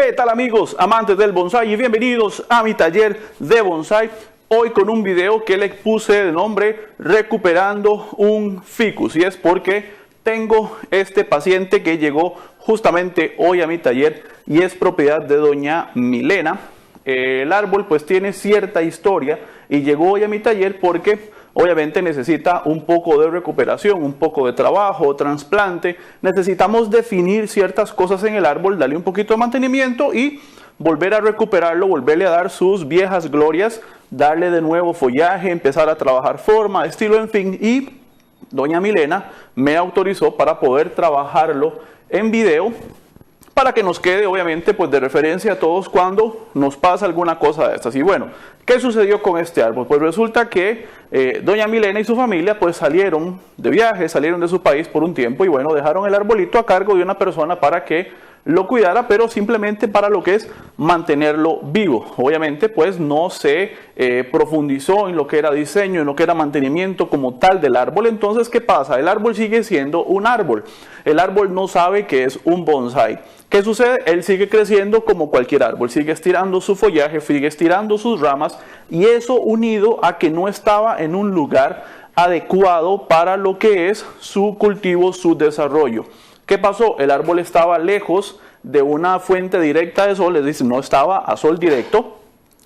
¿Qué tal amigos, amantes del bonsai? Y bienvenidos a mi taller de bonsai. Hoy con un video que le puse de nombre Recuperando un ficus. Y es porque tengo este paciente que llegó justamente hoy a mi taller y es propiedad de doña Milena. El árbol pues tiene cierta historia y llegó hoy a mi taller porque obviamente necesita un poco de recuperación, un poco de trabajo, trasplante. Necesitamos definir ciertas cosas en el árbol, darle un poquito de mantenimiento y volver a recuperarlo, volverle a dar sus viejas glorias, darle de nuevo follaje, empezar a trabajar forma, estilo, en fin. Y doña Milena me autorizó para poder trabajarlo en video, para que nos quede obviamente pues de referencia a todos cuando nos pasa alguna cosa de estas. Y bueno, ¿qué sucedió con este árbol? Pues resulta que doña Milena y su familia pues salieron de viaje, salieron de su país por un tiempo y bueno, dejaron el arbolito a cargo de una persona para que lo cuidara, pero simplemente para lo que es mantenerlo vivo. Obviamente pues no se profundizó en lo que era diseño, en lo que era mantenimiento como tal del árbol. Entonces, ¿qué pasa? El árbol sigue siendo un árbol. El árbol no sabe que es un bonsai. ¿Qué sucede? Él sigue creciendo como cualquier árbol, sigue estirando su follaje, sigue estirando sus ramas, y eso unido a que no estaba en un lugar adecuado para lo que es su cultivo, su desarrollo. ¿Qué pasó? El árbol estaba lejos de una fuente directa de sol, es decir, no estaba a sol directo.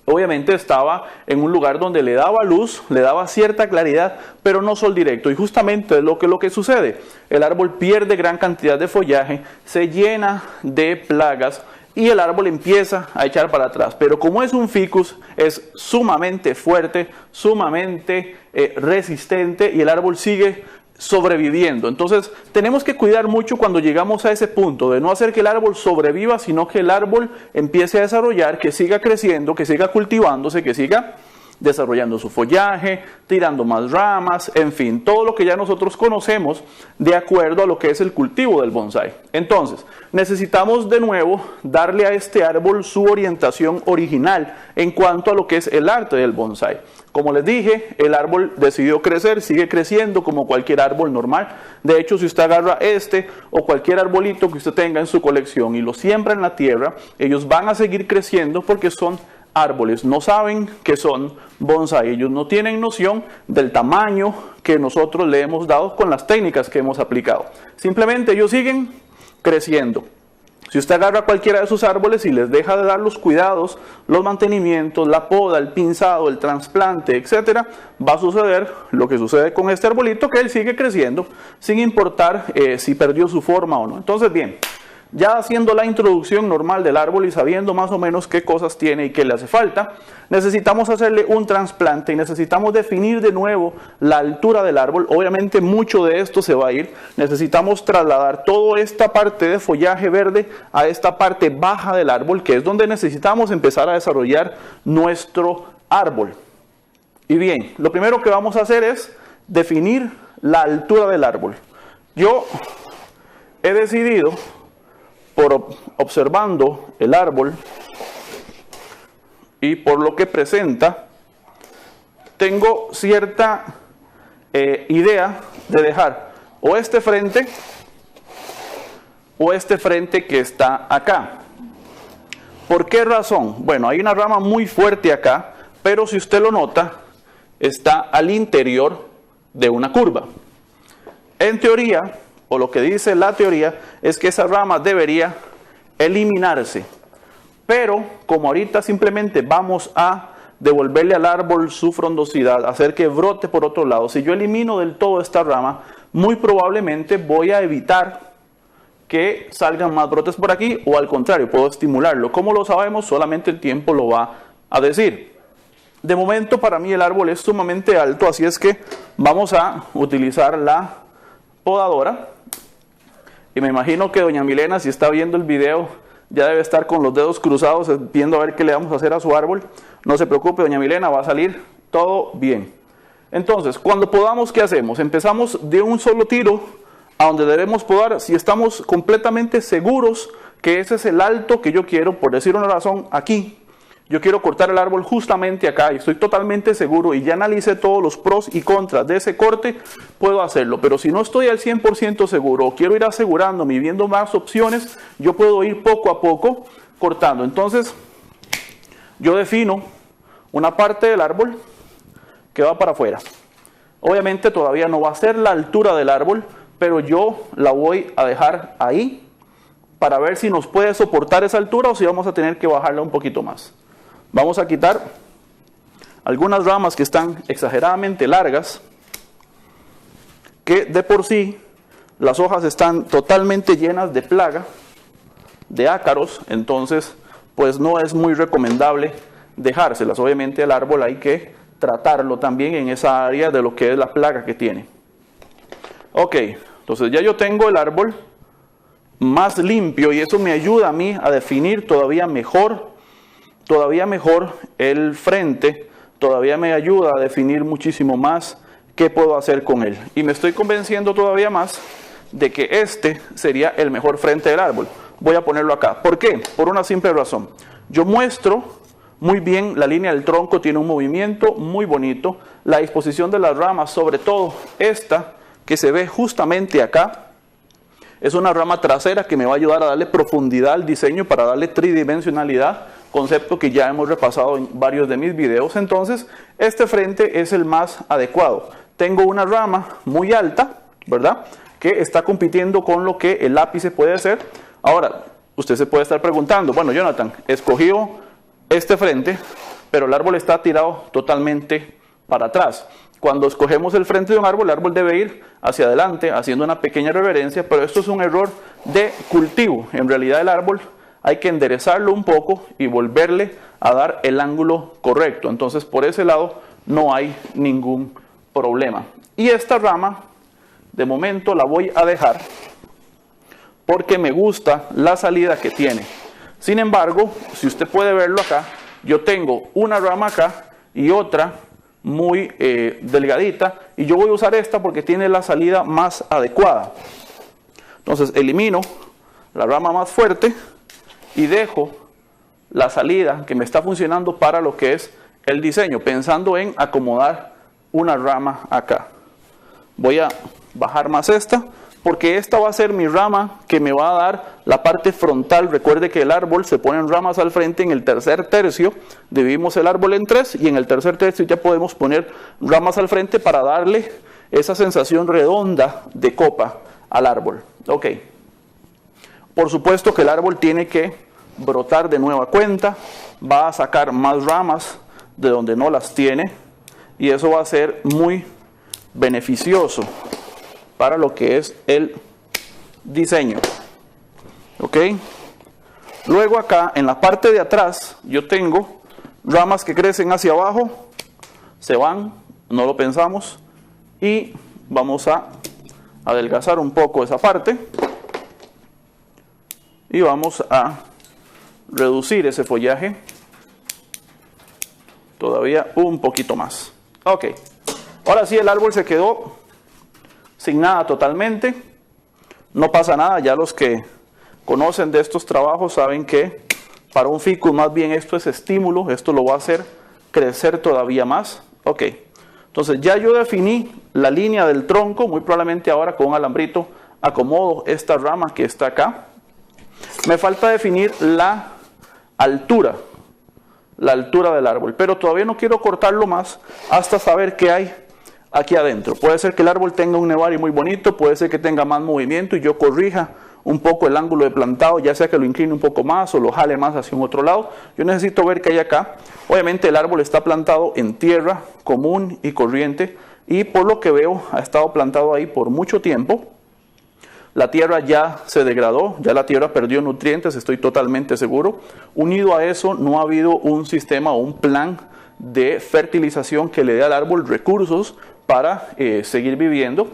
Obviamente estaba en un lugar donde le daba luz, le daba cierta claridad, pero no sol directo. Y justamente es lo que sucede. El árbol pierde gran cantidad de follaje, se llena de plagas y el árbol empieza a echar para atrás. Pero como es un ficus, es sumamente fuerte, sumamente resistente y el árbol sigue sobreviviendo. Entonces tenemos que cuidar mucho cuando llegamos a ese punto de no hacer que el árbol sobreviva, sino que el árbol empiece a desarrollar, que siga creciendo, que siga cultivándose, que siga desarrollando su follaje, tirando más ramas, en fin, todo lo que ya nosotros conocemos de acuerdo a lo que es el cultivo del bonsai. Entonces, necesitamos de nuevo darle a este árbol su orientación original en cuanto a lo que es el arte del bonsai. Como les dije, el árbol decidió crecer, sigue creciendo como cualquier árbol normal. De hecho, si usted agarra este o cualquier arbolito que usted tenga en su colección y lo siembra en la tierra, ellos van a seguir creciendo porque son árboles, no saben que son bonsai, ellos no tienen noción del tamaño que nosotros le hemos dado con las técnicas que hemos aplicado. Simplemente ellos siguen creciendo. Si usted agarra cualquiera de sus árboles y les deja de dar los cuidados, los mantenimientos, la poda, el pinzado, el trasplante, etcétera, va a suceder lo que sucede con este arbolito, que él sigue creciendo sin importar si perdió su forma o no. Entonces, bien, ya haciendo la introducción normal del árbol y sabiendo más o menos qué cosas tiene y qué le hace falta, necesitamos hacerle un trasplante y necesitamos definir de nuevo la altura del árbol. Obviamente mucho de esto se va a ir. Necesitamos trasladar toda esta parte de follaje verde a esta parte baja del árbol, que es donde necesitamos empezar a desarrollar nuestro árbol. Y bien, lo primero que vamos a hacer es definir la altura del árbol. Yo he decidido, por observando el árbol y por lo que presenta, tengo cierta idea de dejar o este frente que está acá. ¿Por qué razón? Bueno, hay una rama muy fuerte acá, pero si usted lo nota, está al interior de una curva. En teoría, o lo que dice la teoría, es que esa rama debería eliminarse. Pero como ahorita simplemente vamos a devolverle al árbol su frondosidad, hacer que brote por otro lado, si yo elimino del todo esta rama, muy probablemente voy a evitar que salgan más brotes por aquí, o al contrario, puedo estimularlo. ¿Cómo lo sabemos? Solamente el tiempo lo va a decir. De momento para mí el árbol es sumamente alto, así es que vamos a utilizar la podadora. Y me imagino que doña Milena, si está viendo el video, ya debe estar con los dedos cruzados viendo a ver qué le vamos a hacer a su árbol. No se preocupe, doña Milena, va a salir todo bien. Entonces, cuando podamos, ¿qué hacemos? Empezamos de un solo tiro a donde debemos podar si estamos completamente seguros que ese es el alto que yo quiero, por decir una razón, aquí. Yo quiero cortar el árbol justamente acá y estoy totalmente seguro y ya analicé todos los pros y contras de ese corte, puedo hacerlo. Pero si no estoy al 100% seguro o quiero ir asegurándome y viendo más opciones, yo puedo ir poco a poco cortando. Entonces yo defino una parte del árbol que va para afuera. Obviamente todavía no va a ser la altura del árbol, pero yo la voy a dejar ahí para ver si nos puede soportar esa altura o si vamos a tener que bajarla un poquito más. Vamos a quitar algunas ramas que están exageradamente largas, que de por sí las hojas están totalmente llenas de plaga, de ácaros, entonces pues no es muy recomendable dejárselas. Obviamente el árbol hay que tratarlo también en esa área de lo que es la plaga que tiene. Ok, entonces ya yo tengo el árbol más limpio y eso me ayuda a mí a definir todavía mejor el frente, todavía me ayuda a definir muchísimo más qué puedo hacer con él. Y me estoy convenciendo todavía más de que este sería el mejor frente del árbol. Voy a ponerlo acá. ¿Por qué? Por una simple razón. Yo muestro muy bien la línea del tronco, tiene un movimiento muy bonito. La disposición de las ramas, sobre todo esta que se ve justamente acá, es una rama trasera que me va a ayudar a darle profundidad al diseño para darle tridimensionalidad, concepto que ya hemos repasado en varios de mis videos. Entonces, este frente es el más adecuado. Tengo una rama muy alta, ¿verdad?, que está compitiendo con lo que el ápice puede hacer. Ahora, usted se puede estar preguntando, bueno, Jonathan, escogió este frente, pero el árbol está tirado totalmente para atrás. Cuando escogemos el frente de un árbol, el árbol debe ir hacia adelante, haciendo una pequeña reverencia, pero esto es un error de cultivo. En realidad el árbol hay que enderezarlo un poco y volverle a dar el ángulo correcto. Entonces por ese lado no hay ningún problema. Y esta rama, de momento la voy a dejar porque me gusta la salida que tiene. Sin embargo, si usted puede verlo acá, yo tengo una rama acá y otra muy delgadita, y yo voy a usar esta porque tiene la salida más adecuada. Entonces elimino la rama más fuerte y dejo la salida que me está funcionando para lo que es el diseño, pensando en acomodar una rama acá. Voy a bajar más esta porque esta va a ser mi rama que me va a dar la parte frontal. Recuerde que el árbol se ponen ramas al frente en el tercer tercio, dividimos el árbol en 3 y en el tercer tercio ya podemos poner ramas al frente para darle esa sensación redonda de copa al árbol. Ok, por supuesto que el árbol tiene que brotar de nueva cuenta, va a sacar más ramas de donde no las tiene y eso va a ser muy beneficioso para lo que es el diseño. Ok, luego acá en la parte de atrás yo tengo ramas que crecen hacia abajo, se van, no lo pensamos, y vamos a adelgazar un poco esa parte y vamos a reducir ese follaje todavía un poquito más. Ok, ahora sí el árbol se quedó sin nada totalmente, no pasa nada. Ya los que conocen de estos trabajos saben que para un ficus más bien esto es estímulo, esto lo va a hacer crecer todavía más. Ok, entonces ya yo definí la línea del tronco, muy probablemente ahora con un alambrito acomodo esta rama que está acá. Me falta definir la altura del árbol, pero todavía no quiero cortarlo más hasta saber qué hay aquí adentro. Puede ser que el árbol tenga un nevario muy bonito, puede ser que tenga más movimiento y yo corrija un poco el ángulo de plantado, ya sea que lo incline un poco más o lo jale más hacia un otro lado. Yo necesito ver qué hay acá. Obviamente el árbol está plantado en tierra común y corriente y por lo que veo ha estado plantado ahí por mucho tiempo. La tierra ya se degradó, ya la tierra perdió nutrientes, estoy totalmente seguro. Unido a eso, no ha habido un sistema o un plan de fertilización que le dé al árbol recursos para seguir viviendo.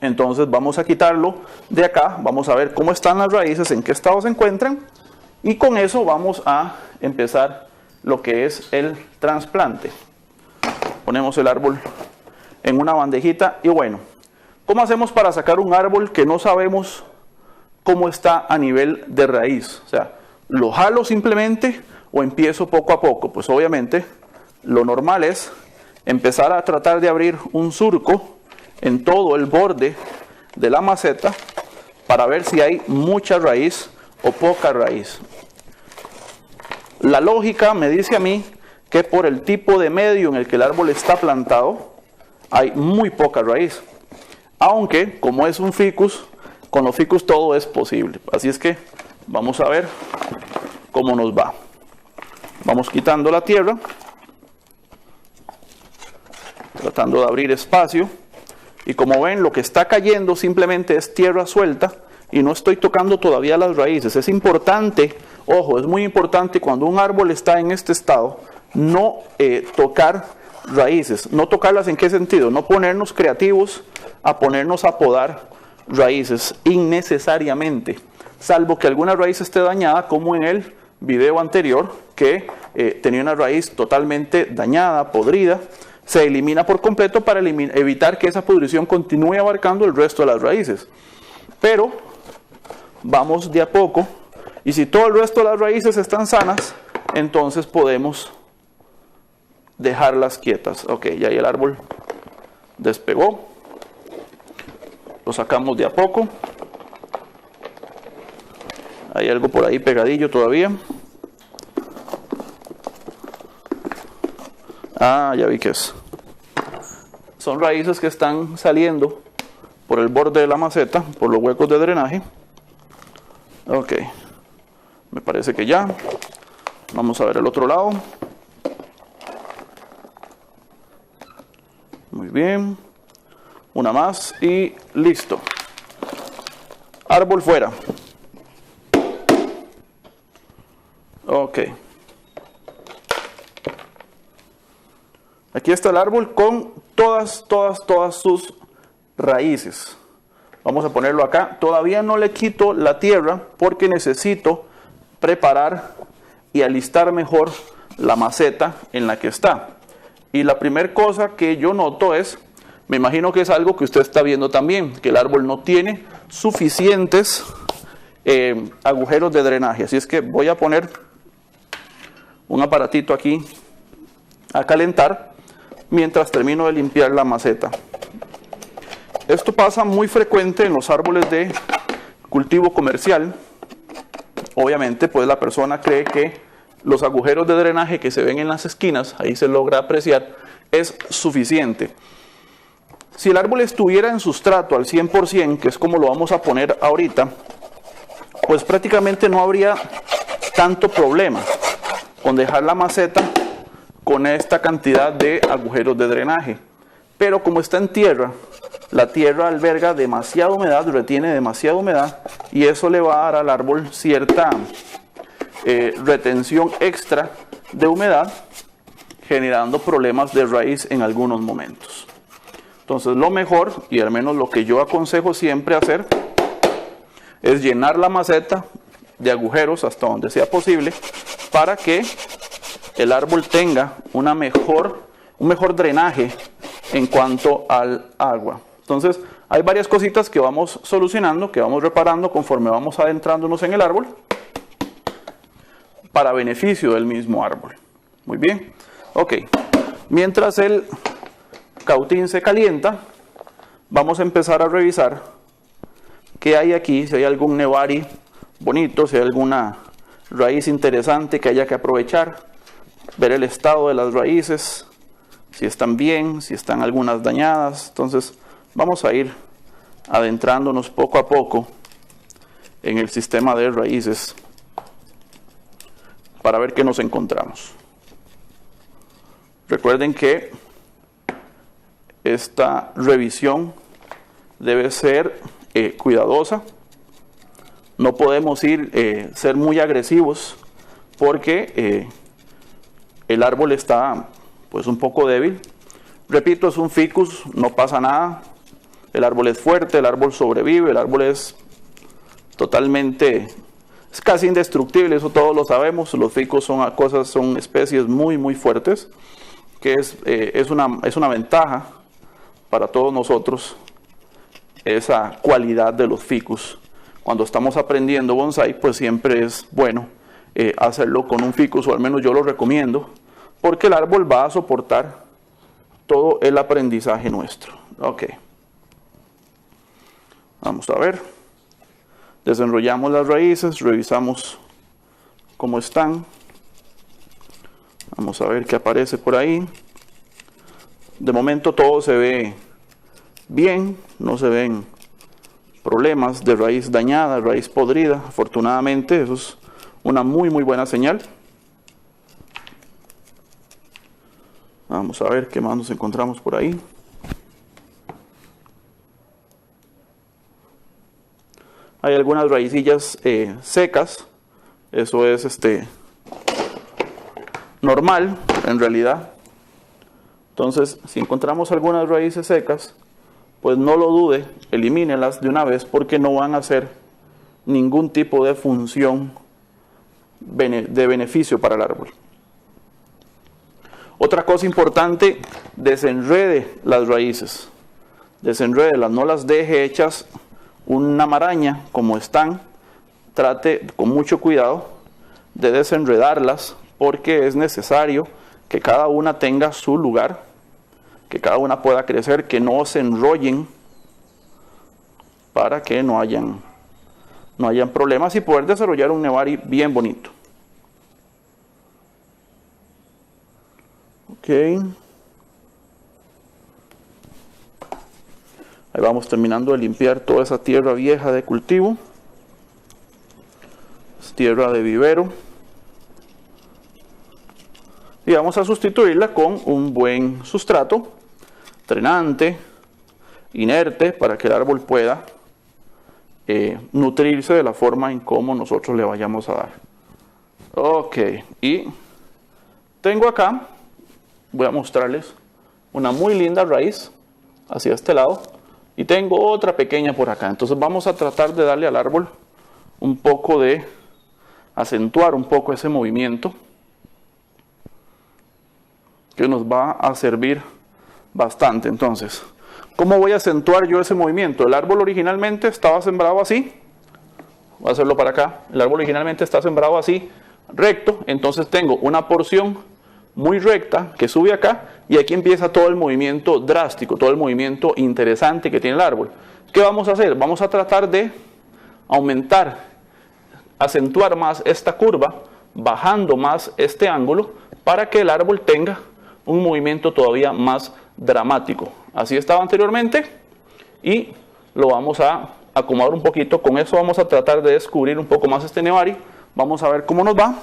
Entonces vamos a quitarlo de acá, vamos a ver cómo están las raíces, en qué estado se encuentran, y con eso vamos a empezar lo que es el trasplante. Ponemos el árbol en una bandejita y bueno, ¿cómo hacemos para sacar un árbol que no sabemos cómo está a nivel de raíz? O sea, ¿lo jalo simplemente o empiezo poco a poco? Pues obviamente lo normal es empezar a tratar de abrir un surco en todo el borde de la maceta para ver si hay mucha raíz o poca raíz. La lógica me dice a mí que por el tipo de medio en el que el árbol está plantado, hay muy poca raíz. Aunque, como es un ficus, con los ficus todo es posible. Así es que vamos a ver cómo nos va. Vamos quitando la tierra, tratando de abrir espacio. Y como ven, lo que está cayendo simplemente es tierra suelta y no estoy tocando todavía las raíces. Es importante, ojo, es muy importante cuando un árbol está en este estado, no tocar raíces. ¿No tocarlas en qué sentido? No ponernos creativos a ponernos a podar raíces innecesariamente. Salvo que alguna raíz esté dañada, como en el video anterior, que tenía una raíz totalmente dañada, podrida. Se elimina por completo para evitar que esa pudrición continúe abarcando el resto de las raíces. Pero vamos de a poco, y si todo el resto de las raíces están sanas, entonces podemos dejarlas quietas. Ok, ya ahí el árbol despegó. Lo sacamos de a poco. Hay algo por ahí pegadillo todavía. Ah, ya vi que es. Son raíces que están saliendo por el borde de la maceta, por los huecos de drenaje. Ok, me parece que ya. Vamos a ver el otro lado. Muy bien. Una más y listo. Árbol fuera. Ok. Aquí está el árbol con todas sus raíces. Vamos a ponerlo acá. Todavía no le quito la tierra porque necesito preparar y alistar mejor la maceta en la que está. Y la primera cosa que yo noto es, me imagino que es algo que usted está viendo también, que el árbol no tiene suficientes agujeros de drenaje. Así es que voy a poner un aparatito aquí a calentar mientras termino de limpiar la maceta. Esto pasa muy frecuente en los árboles de cultivo comercial. Obviamente, pues la persona cree que los agujeros de drenaje que se ven en las esquinas, ahí se logra apreciar, es suficiente. Si el árbol estuviera en sustrato al 100%, que es como lo vamos a poner ahorita, pues prácticamente no habría tanto problema con dejar la maceta con esta cantidad de agujeros de drenaje. Pero como está en tierra, la tierra alberga demasiada humedad, retiene demasiada humedad, y eso le va a dar al árbol cierta retención extra de humedad, generando problemas de raíz en algunos momentos. Entonces lo mejor, y al menos lo que yo aconsejo siempre hacer, es llenar la maceta de agujeros hasta donde sea posible, para que el árbol tenga un mejor drenaje en cuanto al agua. Entonces hay varias cositas que vamos solucionando, que vamos reparando conforme vamos adentrándonos en el árbol, para beneficio del mismo árbol. Muy bien. Ok. Mientras el cautín se calienta, vamos a empezar a revisar qué hay aquí, si hay algún nevari bonito, si hay alguna raíz interesante que haya que aprovechar. Ver el estado de las raíces, si están bien, si están algunas dañadas. Entonces vamos a ir adentrándonos poco a poco en el sistema de raíces para ver qué nos encontramos. Recuerden que esta revisión debe ser cuidadosa. No podemos ser muy agresivos porque el árbol está pues un poco débil. Repito, es un ficus, no pasa nada. El árbol es fuerte, el árbol sobrevive, el árbol es casi indestructible, eso todos lo sabemos. Los ficus son especies muy fuertes, que es una ventaja para todos nosotros, esa cualidad de los ficus. Cuando estamos aprendiendo bonsai, pues siempre es bueno hacerlo con un ficus, o al menos yo lo recomiendo, porque el árbol va a soportar todo el aprendizaje nuestro. Ok. Vamos a ver. Desenrollamos las raíces, revisamos cómo están. Vamos a ver qué aparece por ahí. De momento todo se ve bien, no se ven problemas de raíz dañada, raíz podrida. Afortunadamente, eso es una muy buena señal. Vamos a ver qué más nos encontramos por ahí. Hay algunas raicillas secas. Eso es normal en realidad. Entonces, si encontramos algunas raíces secas, pues no lo dude, elimínelas de una vez porque no van a hacer ningún tipo de función de beneficio para el árbol. Otra cosa importante, desenrede las raíces. Desenrédelas, no las deje hechas una maraña como están. Trate con mucho cuidado de desenredarlas porque es necesario que cada una tenga su lugar, que cada una pueda crecer, que no se enrollen para que no hayan problemas y poder desarrollar un Nevari bien bonito. Ok. Ahí vamos terminando de limpiar toda esa tierra vieja de cultivo. Es tierra de vivero. Y vamos a sustituirla con un buen sustrato, drenante, inerte, para que el árbol pueda nutrirse de la forma en como nosotros le vayamos a dar. Ok, y tengo acá, voy a mostrarles una muy linda raíz hacia este lado y tengo otra pequeña por acá. Entonces vamos a tratar de darle al árbol un poco de, acentuar un poco ese movimiento que nos va a servir bastante. Entonces, ¿cómo voy a acentuar yo ese movimiento? El árbol originalmente estaba sembrado así. Voy a hacerlo para acá. El árbol originalmente está sembrado así, recto. Entonces tengo una porción muy recta que sube acá y aquí empieza todo el movimiento drástico, todo el movimiento interesante que tiene el árbol. ¿Qué vamos a hacer? Vamos a tratar de aumentar, acentuar más esta curva, bajando más este ángulo para que el árbol tenga un movimiento todavía más dramático. Así estaba anteriormente y lo vamos a acomodar un poquito. Con eso vamos a tratar de descubrir un poco más este Nevari. Vamos a ver cómo nos va.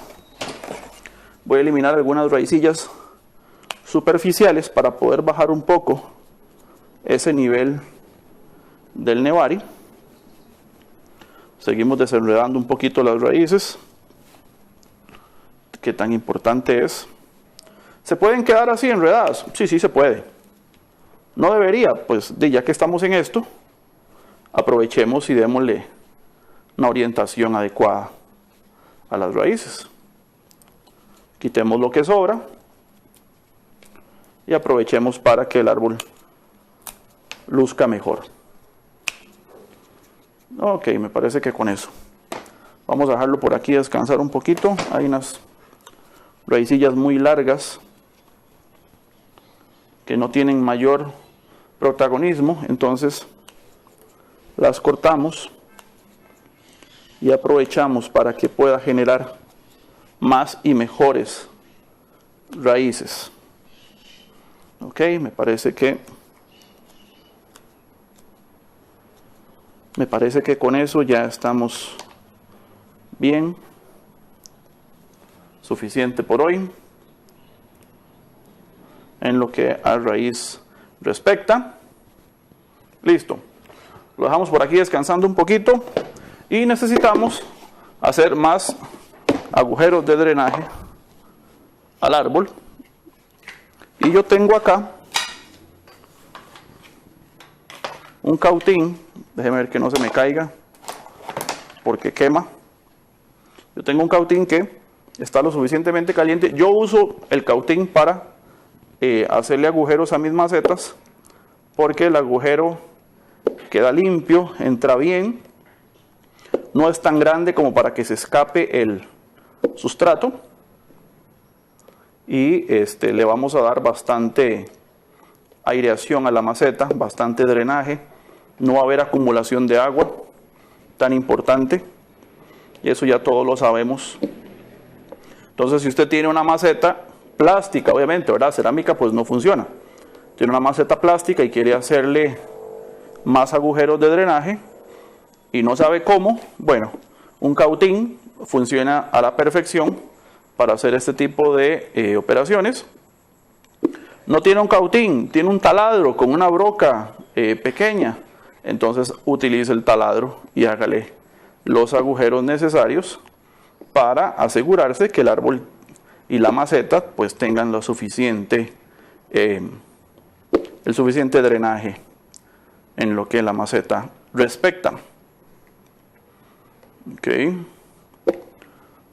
Voy a eliminar algunas raicillas superficiales para poder bajar un poco ese nivel del Nevari. Seguimos desenredando un poquito las raíces. ¿Qué tan importante es? ¿Se pueden quedar así enredadas? Sí, sí se puede. No debería, pues ya que estamos en esto, aprovechemos y démosle una orientación adecuada a las raíces. Quitemos lo que sobra y aprovechemos para que el árbol luzca mejor. Ok, me parece que con eso. Vamos a dejarlo por aquí descansar un poquito. Hay unas raicillas muy largas que no tienen mayor protagonismo, entonces las cortamos y aprovechamos para que pueda generar más y mejores raíces. Ok, me parece que con eso ya estamos bien. Suficiente por hoy en lo que a raíz respecta. Listo, lo dejamos por aquí descansando un poquito y necesitamos hacer más agujeros de drenaje al árbol. Y yo tengo acá un cautín, déjeme ver que no se me caiga porque quema. Yo tengo un cautín que está lo suficientemente caliente. Yo uso el cautín para hacerle agujeros a mis macetas porque el agujero queda limpio, entra bien, no es tan grande como para que se escape el sustrato y le vamos a dar bastante aireación a la maceta, bastante drenaje, no va a haber acumulación de agua tan importante y eso ya todos lo sabemos. Entonces, si usted tiene una maceta plástica, obviamente, ¿verdad? Cerámica pues no funciona. Tiene una maceta plástica y quiere hacerle más agujeros de drenaje y no sabe cómo. Bueno, un cautín funciona a la perfección para hacer este tipo de operaciones. No tiene un cautín, tiene un taladro con una broca pequeña. Entonces utilice el taladro y hágale los agujeros necesarios para asegurarse que el árbol y la maceta pues tengan lo suficiente, el suficiente drenaje en lo que la maceta respecta. Ok,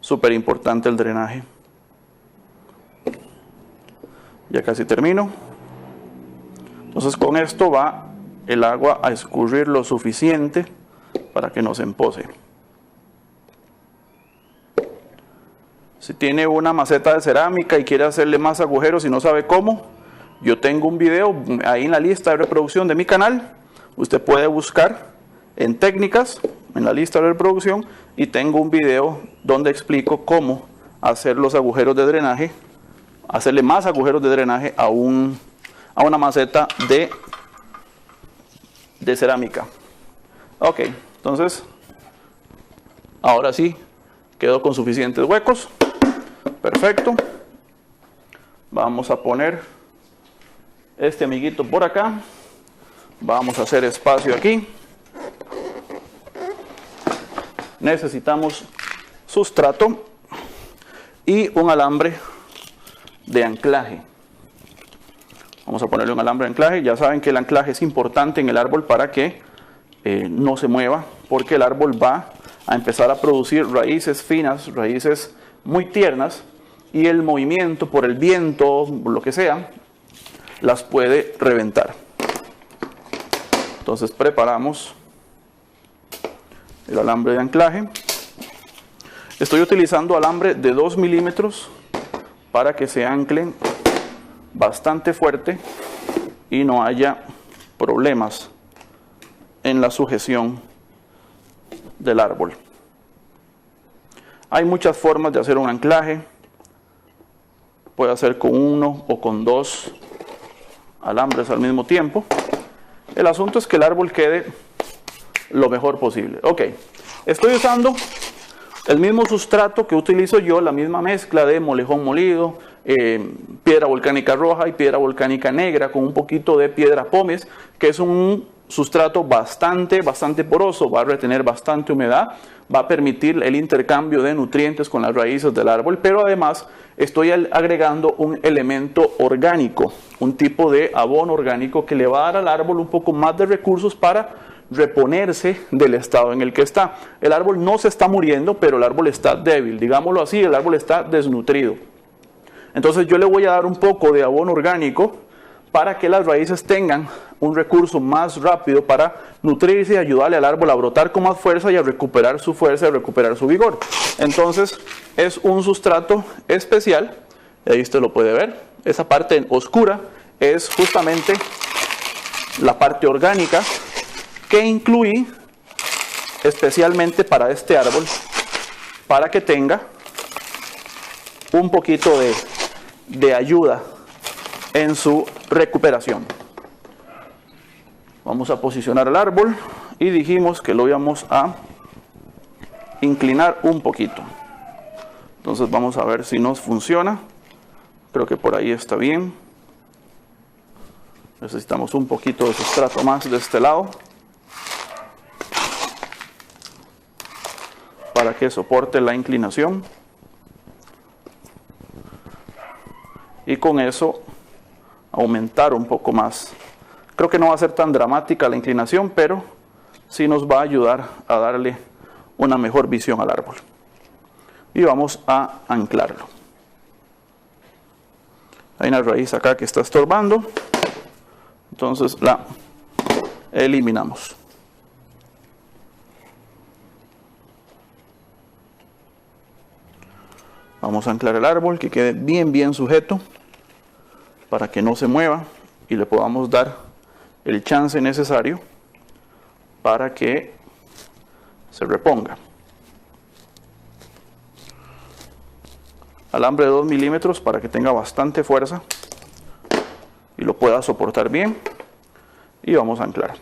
súper importante el drenaje. Ya casi termino. Entonces con esto va el agua a escurrir lo suficiente para que no se empose. Si tiene una maceta de cerámica y quiere hacerle más agujeros y no sabe cómo, yo tengo un video ahí en la lista de reproducción de mi canal. Usted puede buscar en técnicas, en la lista de reproducción, y tengo un video donde explico cómo hacer los agujeros de drenaje, hacerle más agujeros de drenaje a una maceta de cerámica. Ok, entonces, ahora sí, quedó con suficientes huecos. Perfecto. Vamos a poner este amiguito por acá. Vamos a hacer espacio aquí. Necesitamos sustrato y un alambre de anclaje. Vamos a ponerle un alambre de anclaje. Ya saben que el anclaje es importante en el árbol para que no se mueva, porque el árbol va a empezar a producir raíces finas, raíces muy tiernas, y el movimiento por el viento, lo que sea, las puede reventar. Entonces preparamos el alambre de anclaje. Estoy utilizando alambre de 2 milímetros para que se anclen bastante fuerte y no haya problemas en la sujeción del árbol. Hay muchas formas de hacer un anclaje. Puede hacer con 1 o con 2 alambres al mismo tiempo. El asunto es que el árbol quede lo mejor posible. Ok, estoy usando el mismo sustrato que utilizo yo, la misma mezcla de molejón molido, piedra volcánica roja y piedra volcánica negra con un poquito de piedra pómez, que es un sustrato bastante poroso, va a retener bastante humedad, va a permitir el intercambio de nutrientes con las raíces del árbol, pero además estoy agregando un elemento orgánico, un tipo de abono orgánico que le va a dar al árbol un poco más de recursos para reponerse del estado en el que está. El árbol no se está muriendo, pero el árbol está débil, digámoslo así, el árbol está desnutrido. Entonces yo le voy a dar un poco de abono orgánico para que las raíces tengan un recurso más rápido para nutrirse y ayudarle al árbol a brotar con más fuerza y a recuperar su fuerza y a recuperar su vigor. Entonces es un sustrato especial, ahí usted lo puede ver, esa parte oscura es justamente la parte orgánica que incluí especialmente para este árbol, para que tenga un poquito de ayuda en su recuperación. Vamos a posicionar el árbol y dijimos que lo íbamos a inclinar un poquito. Entonces vamos a ver si nos funciona. Creo que por ahí está bien. Necesitamos un poquito de sustrato más de este lado para que soporte la inclinación. Y con eso aumentar un poco más. Creo que no va a ser tan dramática la inclinación, pero sí nos va a ayudar a darle una mejor visión al árbol. Y vamos a anclarlo. Hay una raíz acá que está estorbando, entonces la eliminamos. Vamos a anclar el árbol, que quede bien sujeto para que no se mueva y le podamos dar el chance necesario para que se reponga. alambre de 2 milímetros para que tenga bastante fuerza y lo pueda soportar bien. Y vamos a anclar.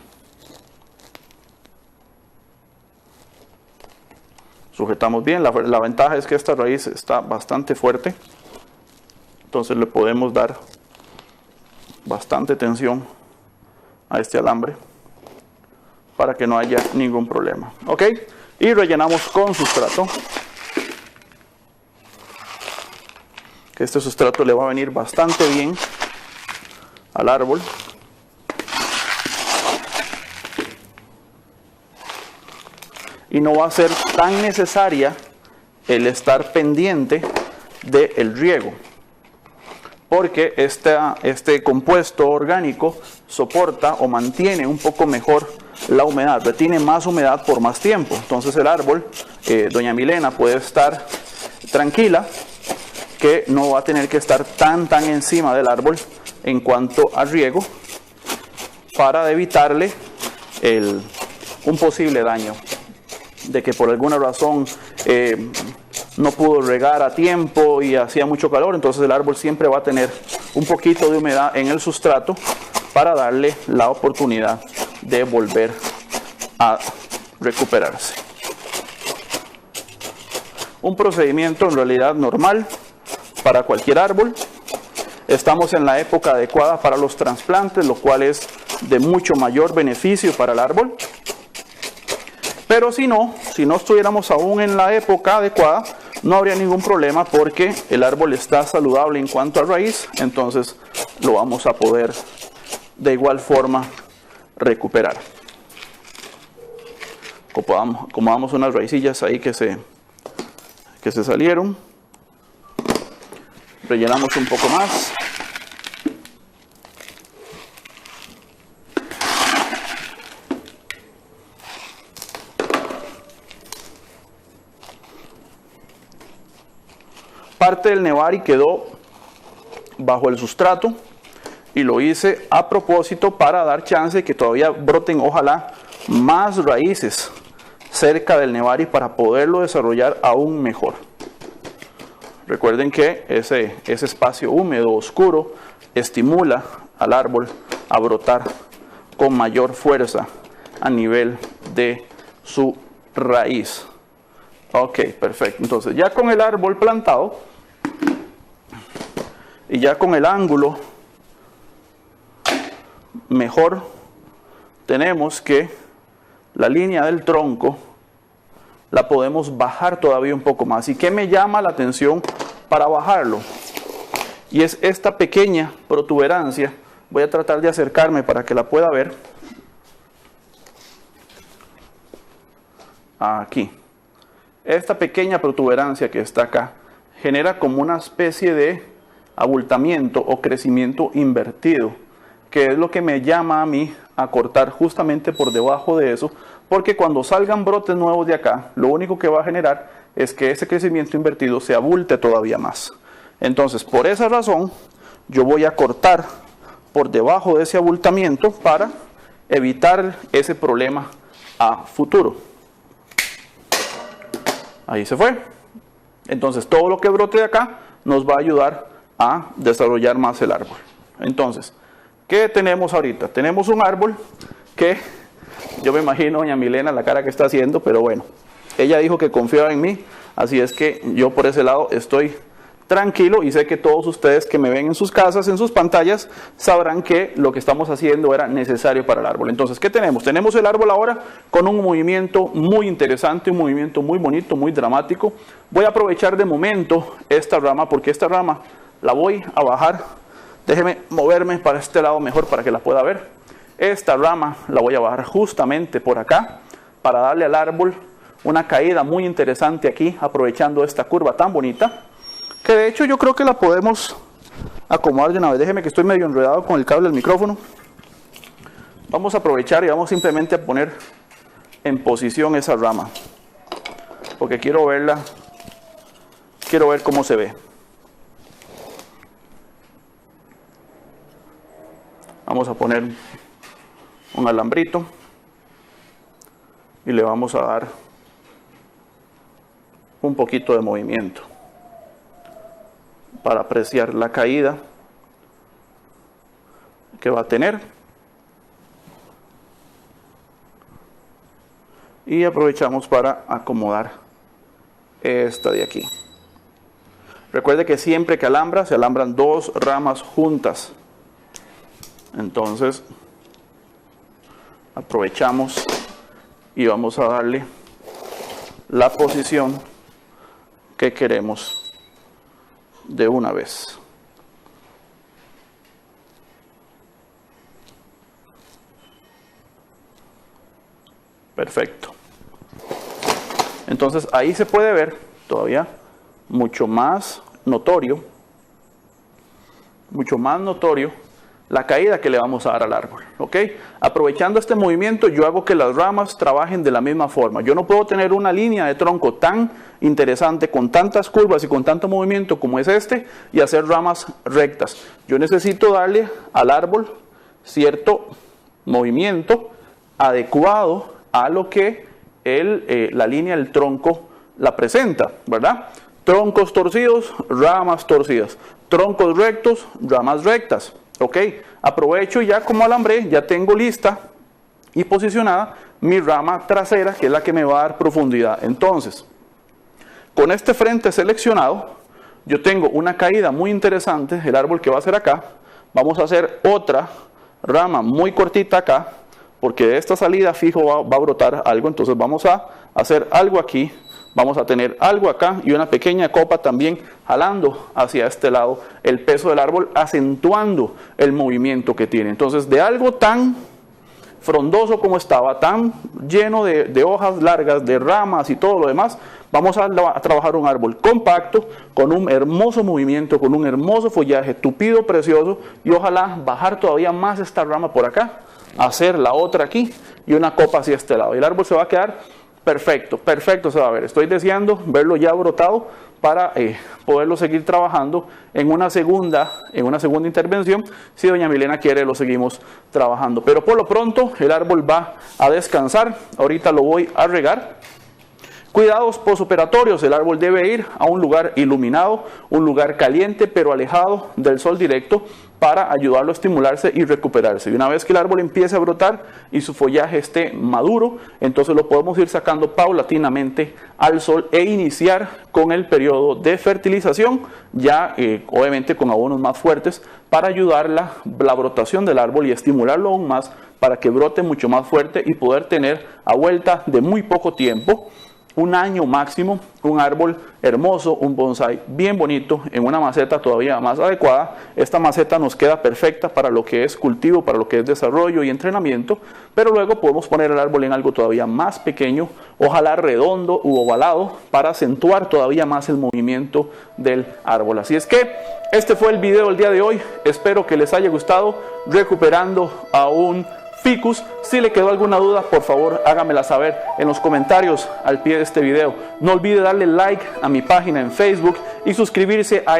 Sujetamos bien. La ventaja es que esta raíz está bastante fuerte, entonces le podemos dar bastante tensión a este alambre para que no haya ningún problema. Ok, y rellenamos con sustrato, que este sustrato le va a venir bastante bien al árbol. Y no va a ser tan necesaria el estar pendiente del riego, porque este compuesto orgánico soporta o mantiene un poco mejor la humedad, retiene más humedad por más tiempo. Entonces el árbol, doña Milena puede estar tranquila que no va a tener que estar tan encima del árbol en cuanto a riego, para evitarle un posible daño de que por alguna razón no pudo regar a tiempo y hacía mucho calor. Entonces el árbol siempre va a tener un poquito de humedad en el sustrato para darle la oportunidad de volver a recuperarse. Un procedimiento en realidad normal para cualquier árbol. Estamos en la época adecuada para los trasplantes, lo cual es de mucho mayor beneficio para el árbol. Pero si no estuviéramos aún en la época adecuada, no habría ningún problema, porque el árbol está saludable en cuanto a raíz, entonces lo vamos a poder de igual forma recuperar. Acomodamos unas raicillas ahí que se salieron. Rellenamos un poco más. Parte del nevari quedó bajo el sustrato y lo hice a propósito para dar chance de que todavía broten, ojalá, más raíces cerca del nevari para poderlo desarrollar aún mejor. Recuerden que ese espacio húmedo, oscuro, estimula al árbol a brotar con mayor fuerza a nivel de su raíz. Ok, perfecto. Entonces ya con el árbol plantado y ya con el ángulo mejor, tenemos que la línea del tronco la podemos bajar todavía un poco más. ¿Y qué me llama la atención para bajarlo? Y es esta pequeña protuberancia. Voy a tratar de acercarme para que la pueda ver. Aquí. Esta pequeña protuberancia que está acá genera como una especie de abultamiento o crecimiento invertido, que es lo que me llama a mí a cortar justamente por debajo de eso, porque cuando salgan brotes nuevos de acá, lo único que va a generar es que ese crecimiento invertido se abulte todavía más. Entonces, por esa razón, yo voy a cortar por debajo de ese abultamiento para evitar ese problema a futuro. Ahí se fue. Entonces, todo lo que brote de acá nos va a ayudar a desarrollar más el árbol. Entonces, ¿qué tenemos ahorita? Tenemos un árbol que yo me imagino doña Milena la cara que está haciendo, pero bueno, ella dijo que confiaba en mí, así es que yo por ese lado estoy tranquilo, y sé que todos ustedes que me ven en sus casas, en sus pantallas, sabrán que lo que estamos haciendo era necesario para el árbol. Entonces, ¿qué tenemos? Tenemos el árbol ahora con un movimiento muy interesante, un movimiento muy bonito, muy dramático. Voy a aprovechar de momento esta rama, porque esta rama la voy a bajar. Déjeme moverme para este lado mejor para que la pueda ver. Esta rama la voy a bajar justamente por acá para darle al árbol una caída muy interesante aquí, aprovechando esta curva tan bonita, que de hecho yo creo que la podemos acomodar de una vez. Déjeme que estoy medio enredado con el cable del micrófono. Vamos a aprovechar y vamos simplemente a poner en posición esa rama, porque quiero verla, quiero ver cómo se ve. Vamos a poner un alambrito y le vamos a dar un poquito de movimiento. para apreciar la caída que va a tener. Y aprovechamos para acomodar esta de aquí. Recuerde que siempre que alambra, se alambran dos ramas juntas. Entonces, aprovechamos y vamos a darle la posición que queremos de una vez. Perfecto. Entonces ahí se puede ver todavía mucho más notorio la caída que le vamos a dar al árbol, ¿ok? Aprovechando este movimiento, yo hago que las ramas trabajen de la misma forma. Yo no puedo tener una línea de tronco tan interesante, con tantas curvas y con tanto movimiento como es este, y hacer ramas rectas. Yo necesito darle al árbol cierto movimiento adecuado a lo que la línea del tronco la presenta, ¿verdad? Troncos torcidos, ramas torcidas. Troncos rectos, ramas rectas. Ok, aprovecho ya como alambré, ya tengo lista y posicionada mi rama trasera, que es la que me va a dar profundidad. Entonces, con este frente seleccionado, yo tengo una caída muy interesante, el árbol que va a ser acá. Vamos a hacer otra rama muy cortita acá, porque de esta salida fijo va a brotar algo. Entonces vamos a hacer algo aquí. Vamos a tener algo acá y una pequeña copa también jalando hacia este lado el peso del árbol, acentuando el movimiento que tiene. Entonces, de algo tan frondoso como estaba, tan lleno de hojas largas, de ramas y todo lo demás, vamos a trabajar un árbol compacto, con un hermoso movimiento, con un hermoso follaje tupido, precioso, y ojalá bajar todavía más esta rama por acá, hacer la otra aquí y una copa hacia este lado. Y el árbol se va a quedar perfecto, perfecto se va a ver. Estoy deseando verlo ya brotado para poderlo seguir trabajando en una segunda intervención. Si doña Milena quiere, lo seguimos trabajando. Pero por lo pronto el árbol va a descansar. Ahorita lo voy a regar. Cuidados posoperatorios, el árbol debe ir a un lugar iluminado, un lugar caliente pero alejado del sol directo para ayudarlo a estimularse y recuperarse. Y una vez que el árbol empiece a brotar y su follaje esté maduro, entonces lo podemos ir sacando paulatinamente al sol e iniciar con el periodo de fertilización, ya obviamente con abonos más fuertes para ayudar la brotación del árbol y estimularlo aún más para que brote mucho más fuerte y poder tener a vuelta de muy poco tiempo, un año máximo, un árbol hermoso, un bonsai bien bonito en una maceta todavía más adecuada. Esta maceta nos queda perfecta para lo que es cultivo, para lo que es desarrollo y entrenamiento, pero luego podemos poner el árbol en algo todavía más pequeño, ojalá redondo u ovalado, para acentuar todavía más el movimiento del árbol. Así es que este fue el video del día de hoy. Espero que les haya gustado, recuperando a un ficus. Si le quedó alguna duda, por favor hágamela saber en los comentarios al pie de este video. No olvide darle like a mi página en Facebook y suscribirse a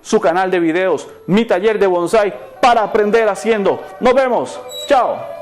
su canal de videos, Mi Taller de Bonsai, para aprender haciendo. Nos vemos. Chao.